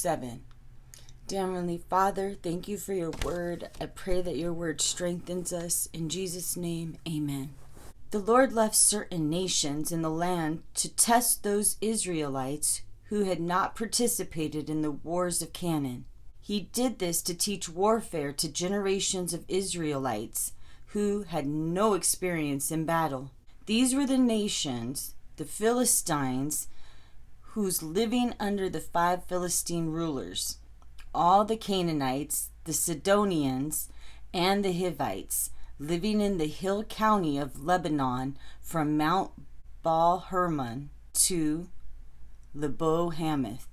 7. Dear Heavenly Father, thank you for your word. I pray that your word strengthens us. In Jesus' name, amen. The Lord left certain nations in the land to test those Israelites who had not participated in the wars of Canaan. He did this to teach warfare to generations of Israelites who had no experience in battle. These were the nations, the Philistines, who's living under the 5 Philistine rulers, all the Canaanites, the Sidonians, and the Hivites, living in the hill county of Lebanon from Mount Baal Hermon to Lebo Hamath.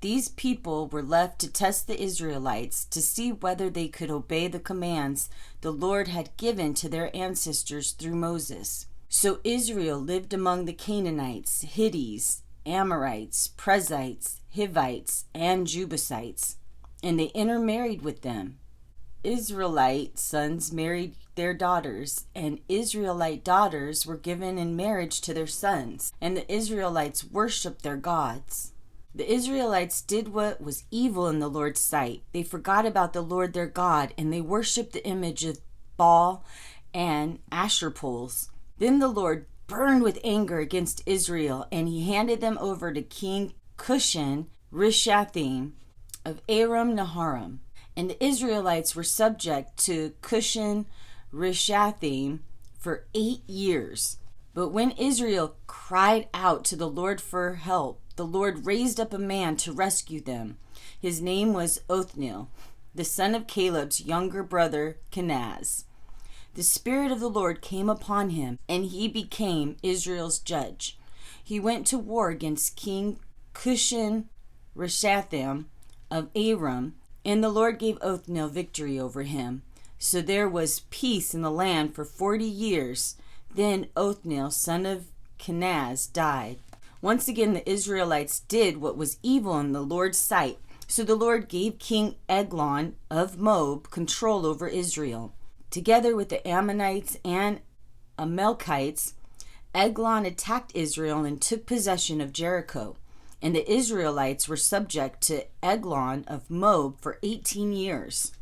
These people were left to test the Israelites to see whether they could obey the commands the Lord had given to their ancestors through Moses. So Israel lived among the Canaanites, Hittites, Amorites, Perizzites, Hivites, and Jebusites, and they intermarried with them. Israelite sons married their daughters, and Israelite daughters were given in marriage to their sons, and the Israelites worshipped their gods. The Israelites did what was evil in the Lord's sight. They forgot about the Lord their God, and they worshipped the image of Baal and Asher poles. Then the Lord burned with anger against Israel, and he handed them over to King Cushan Rishathaim of Aram Naharaim. And the Israelites were subject to Cushan Rishathaim for 8 years. But when Israel cried out to the Lord for help, the Lord raised up a man to rescue them. His name was Othniel, the son of Caleb's younger brother Kenaz. The Spirit of the Lord came upon him, and he became Israel's judge. He went to war against King Cushan Rishathaim of Aram, and the Lord gave Othniel victory over him. So there was peace in the land for 40 years. Then Othniel, son of Kenaz, died. Once again, the Israelites did what was evil in the Lord's sight. So the Lord gave King Eglon of Moab control over Israel. Together with the Ammonites and Amalekites, Eglon attacked Israel and took possession of Jericho. And the Israelites were subject to Eglon of Moab for 18 years.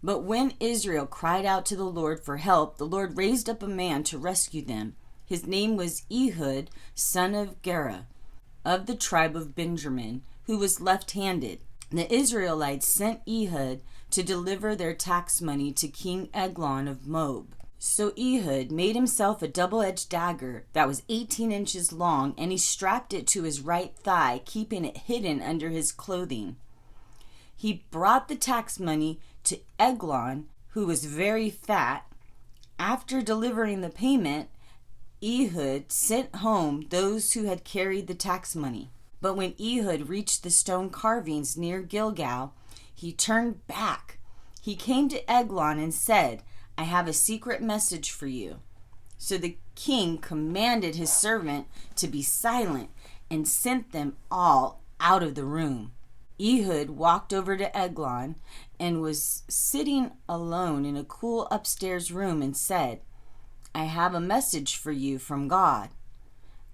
But when Israel cried out to the Lord for help, the Lord raised up a man to rescue them. His name was Ehud, son of Gera, of the tribe of Benjamin, who was left-handed. The Israelites sent Ehud to deliver their tax money to King Eglon of Moab. So Ehud made himself a double-edged dagger that was 18 inches long, and he strapped it to his right thigh, keeping it hidden under his clothing. He brought the tax money to Eglon, who was very fat. After delivering the payment, Ehud sent home those who had carried the tax money. But when Ehud reached the stone carvings near Gilgal, he turned back. He came to Eglon and said, "I have a secret message for you." So the king commanded his servant to be silent and sent them all out of the room. Ehud walked over to Eglon and was sitting alone in a cool upstairs room and said, "I have a message for you from God."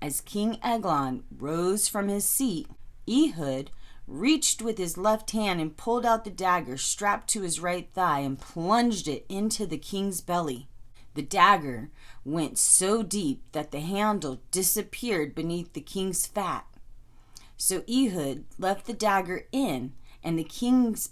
As King Eglon rose from his seat, Ehud reached with his left hand and pulled out the dagger strapped to his right thigh and plunged it into the king's belly. The dagger went so deep that the handle disappeared beneath the king's fat. So Ehud left the dagger in, and the king's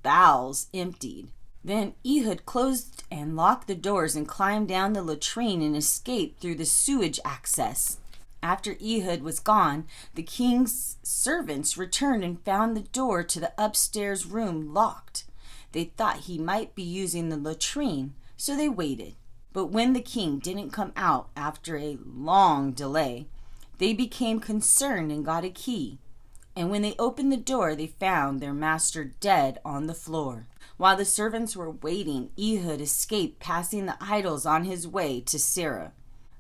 bowels emptied. Then Ehud closed and locked the doors and climbed down the latrine and escaped through the sewage access. After Ehud was gone, the king's servants returned and found the door to the upstairs room locked. They thought he might be using the latrine, so they waited. But when the king didn't come out after a long delay, they became concerned and got a key. And when they opened the door, they found their master dead on the floor. While the servants were waiting, Ehud escaped, passing the idols on his way to Seirah.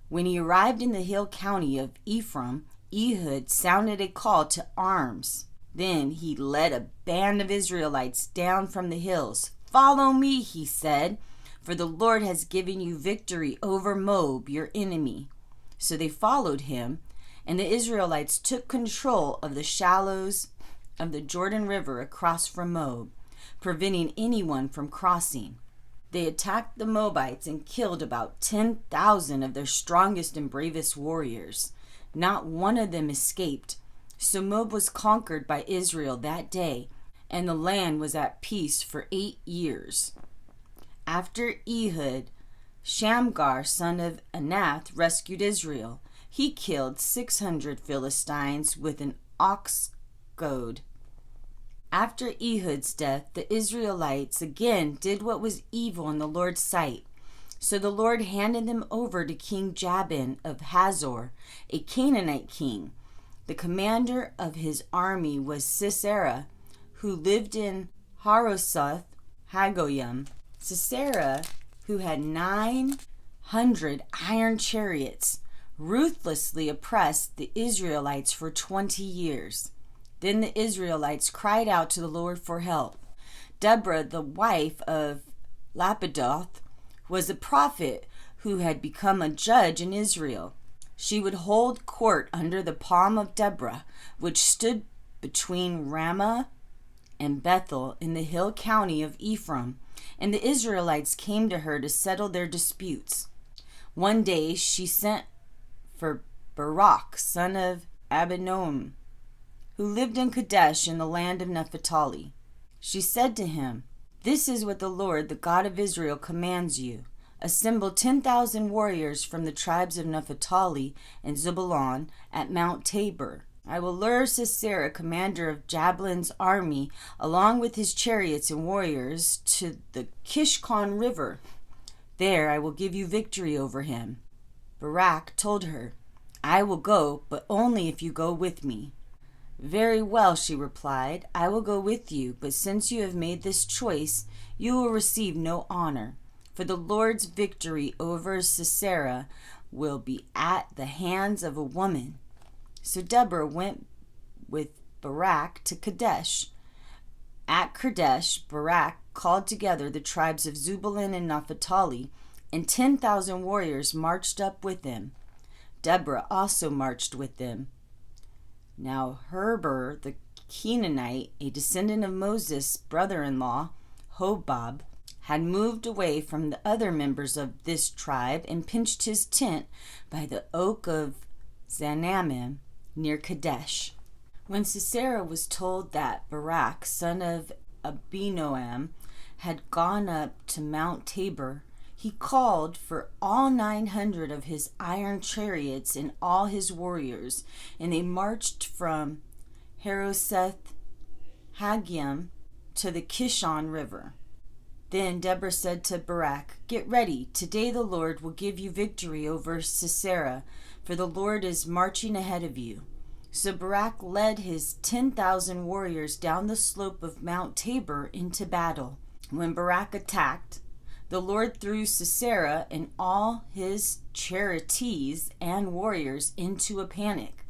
When he arrived in the hill county of Ephraim, Ehud sounded a call to arms. Then he led a band of Israelites down from the hills. "Follow me," he said, "for the Lord has given you victory over Moab, your enemy." So they followed him, and the Israelites took control of the shallows of the Jordan River across from Moab, preventing anyone from crossing. They attacked the Moabites and killed about 10,000 of their strongest and bravest warriors. Not one of them escaped. So Moab was conquered by Israel that day, and the land was at peace for 8 years. After Ehud, Shamgar, son of Anath, rescued Israel. He killed 600 Philistines with an ox goad. After Ehud's death, the Israelites again did what was evil in the Lord's sight. So the Lord handed them over to King Jabin of Hazor, a Canaanite king. The commander of his army was Sisera, who lived in Harosheth Hagoyim. Sisera, who had 900 iron chariots, ruthlessly oppressed the Israelites for 20 years. Then the Israelites cried out to the Lord for help. Deborah, the wife of Lapidoth, was a prophet who had become a judge in Israel. She would hold court under the palm of Deborah, which stood between Ramah and Bethel in the hill county of Ephraim, and the Israelites came to her to settle their disputes. One day she sent for Barak, son of Abinoam, who lived in Kadesh in the land of Naphtali. She said to him, "This is what the Lord, the God of Israel, commands you. Assemble 10,000 warriors from the tribes of Naphtali and Zebulun at Mount Tabor. I will lure Sisera, commander of Jablin's army, along with his chariots and warriors, to the Kishon River. There I will give you victory over him." Barak told her, "I will go, but only if you go with me." "Very well," she replied, "I will go with you, but since you have made this choice, you will receive no honor, for the Lord's victory over Sisera will be at the hands of a woman." So Deborah went with Barak to Kadesh. At Kadesh, Barak called together the tribes of Zebulun and Naphtali, and 10,000 warriors marched up with him. Deborah also marched with them. Now Heber the Canaanite, a descendant of Moses' brother-in-law, Hobab, had moved away from the other members of this tribe and pitched his tent by the oak of Zanamim near Kadesh. When Sisera was told that Barak, son of Abinoam, had gone up to Mount Tabor, he called for all 900 of his iron chariots and all his warriors, and they marched from Harosheth Hagoyim to the Kishon River. Then Deborah said to Barak, "Get ready. Today the Lord will give you victory over Sisera, for the Lord is marching ahead of you." So Barak led his 10,000 warriors down the slope of Mount Tabor into battle. When Barak attacked, the Lord threw Sisera and all his charioteers and warriors into a panic.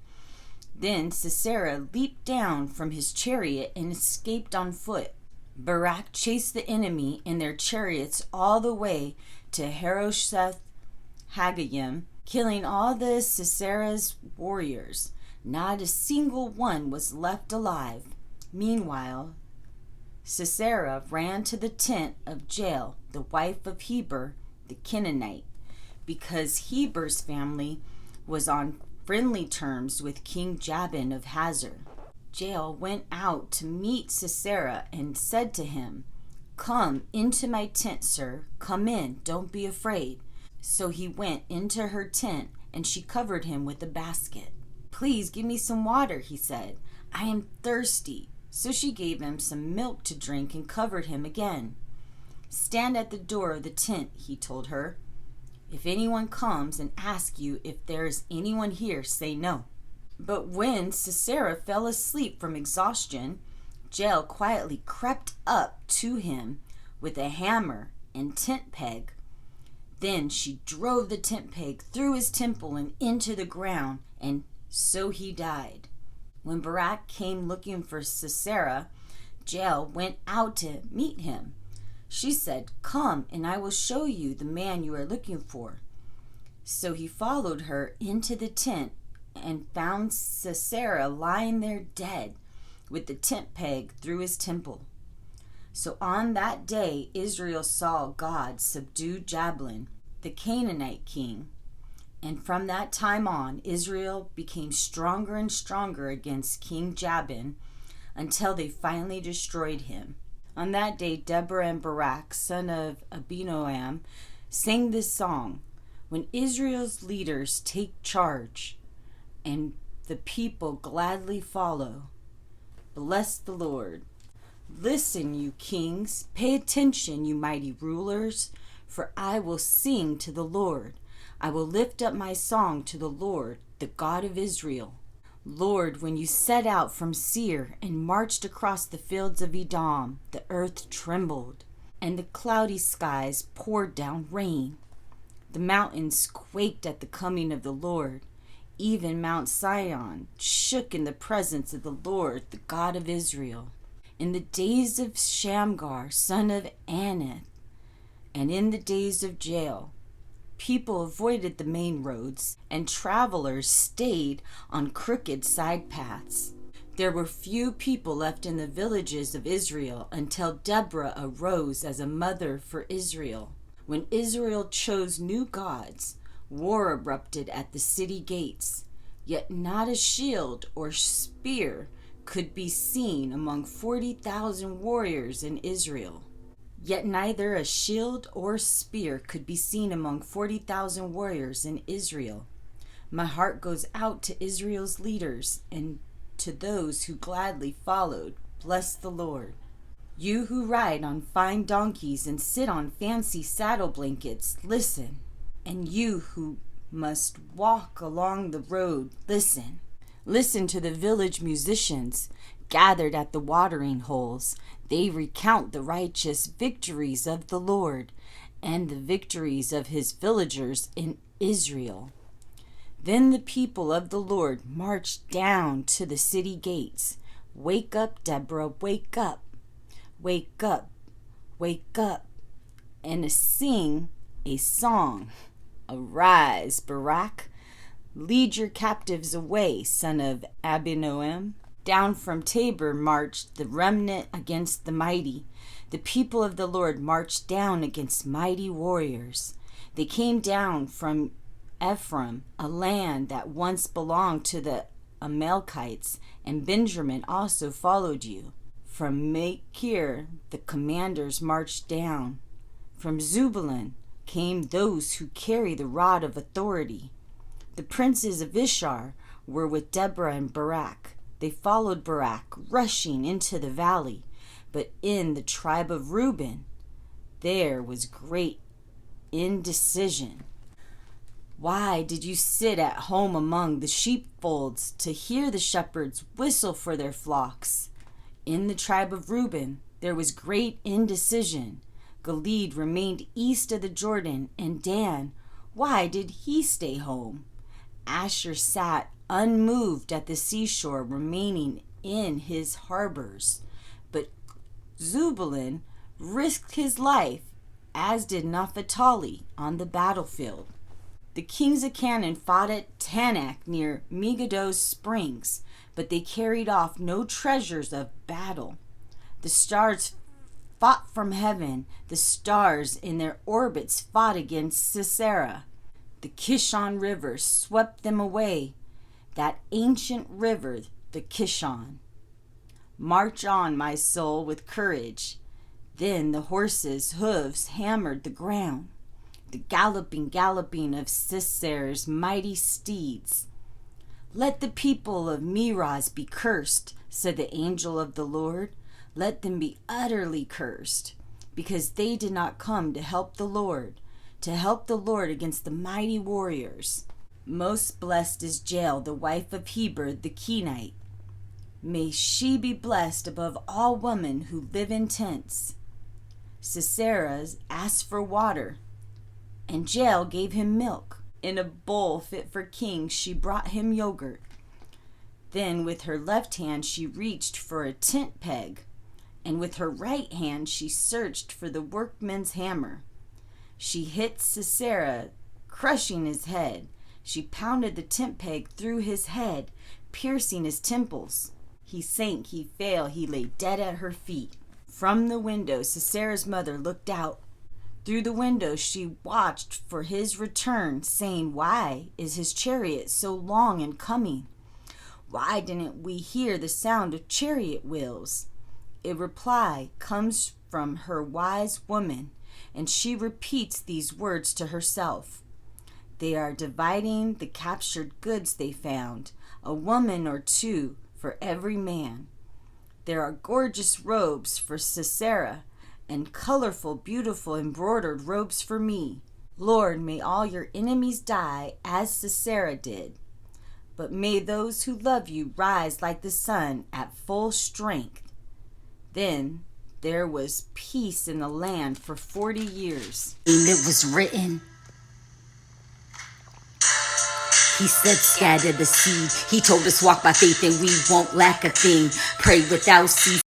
Then Sisera leaped down from his chariot and escaped on foot. Barak chased the enemy and their chariots all the way to Harosheth Hagoyim, killing all the Sisera's warriors. Not a single one was left alive. Meanwhile, Sisera ran to the tent of Jael, the wife of Heber the Canaanite, because Heber's family was on friendly terms with King Jabin of Hazor. Jael went out to meet Sisera and said to him, "Come into my tent, sir. Come in, don't be afraid." So he went into her tent, and she covered him with a basket. "Please give me some water," he said. "I am thirsty." So she gave him some milk to drink and covered him again. "Stand at the door of the tent," he told her. "If anyone comes and asks you if there is anyone here, say no." But when Sisera fell asleep from exhaustion, Jael quietly crept up to him with a hammer and tent peg. Then she drove the tent peg through his temple and into the ground, and so he died. When Barak came looking for Sisera, Jael went out to meet him. She said, "Come, and I will show you the man you are looking for." So he followed her into the tent and found Sisera lying there dead. with the tent peg through his temple. So on that day Israel saw God subdue Jabin, the Canaanite king. And from that time on, Israel became stronger and stronger against King Jabin until they finally destroyed him. On that day, Deborah and Barak, son of Abinoam, sang this song: when Israel's leaders take charge and the people gladly follow, bless the Lord. Listen, you kings, pay attention, you mighty rulers, for I will sing to the Lord. I will lift up my song to the Lord, the God of Israel. Lord, when you set out from Seir and marched across the fields of Edom, the earth trembled, and the cloudy skies poured down rain. The mountains quaked at the coming of the Lord. Even Mount Sion shook in the presence of the Lord, the God of Israel. In the days of Shamgar, son of Anath, and in the days of Jael, people avoided the main roads, and travelers stayed on crooked side paths. There were few people left in the villages of Israel until Deborah arose as a mother for Israel. When Israel chose new gods, war erupted at the city gates, yet not a shield or spear could be seen among 40,000 warriors in Israel. Yet neither a shield or spear could be seen among 40,000 warriors in Israel. My heart goes out to Israel's leaders and to those who gladly followed. Bless the Lord. You who ride on fine donkeys and sit on fancy saddle blankets, listen. And you who must walk along the road, listen. Listen to the village musicians gathered at the watering holes. They recount the righteous victories of the Lord and the victories of his villagers in Israel. Then the people of the Lord marched down to the city gates. Wake up, Deborah, wake up. Wake up, wake up, and sing a song. Arise, Barak. Lead your captives away, son of Abinoam. Down from Tabor marched the remnant against the mighty. The people of the Lord marched down against mighty warriors. They came down from Ephraim, a land that once belonged to the Amalekites, and Benjamin also followed you. From Machir the commanders marched down. From Zebulun came those who carry the rod of authority. The princes of Ishar were with Deborah and Barak. They followed Barak, rushing into the valley. But in the tribe of Reuben, there was great indecision. Why did you sit at home among the sheepfolds to hear the shepherds whistle for their flocks? In the tribe of Reuben, there was great indecision. Gilead remained east of the Jordan, and Dan, why did he stay home? Asher sat unmoved at the seashore, remaining in his harbors. But Zebulun risked his life, as did Naphtali, on the battlefield. The kings of Canaan fought at Tanakh near Megiddo's springs, but they carried off no treasures of battle. The stars fought from heaven. The stars in their orbits fought against Sisera. The Kishon River swept them away, that ancient river, the Kishon. March on, my soul, with courage. Then the horses' hooves hammered the ground, the galloping of Sisera's mighty steeds. Let the people of Meroz be cursed, said the angel of the Lord. Let them be utterly cursed, because they did not come to help the Lord against the mighty warriors. Most blessed is Jael, the wife of Heber the Kenite. May she be blessed above all women who live in tents. Sisera asked for water, and Jael gave him milk. In a bowl fit for kings, she brought him yogurt. Then with her left hand she reached for a tent peg, and with her right hand she searched for the workman's hammer. She hit Sisera, crushing his head. She pounded the tent peg through his head, piercing his temples. He sank, he fell, he lay dead at her feet. From the window, Sisera's mother looked out. Through the window she watched for his return, saying, "Why is his chariot so long in coming? Why didn't we hear the sound of chariot wheels?" A reply comes from her wise woman, and she repeats these words to herself. They are dividing the captured goods they found, a woman or two for every man. There are gorgeous robes for Sisera, and colorful, beautiful, embroidered robes for me. Lord, may all your enemies die as Sisera did. But may those who love you rise like the sun at full strength. Then there was peace in the land for 40 years. It was written. He said, scatter the seed. He told us walk by faith and we won't lack a thing. Pray without ceasing.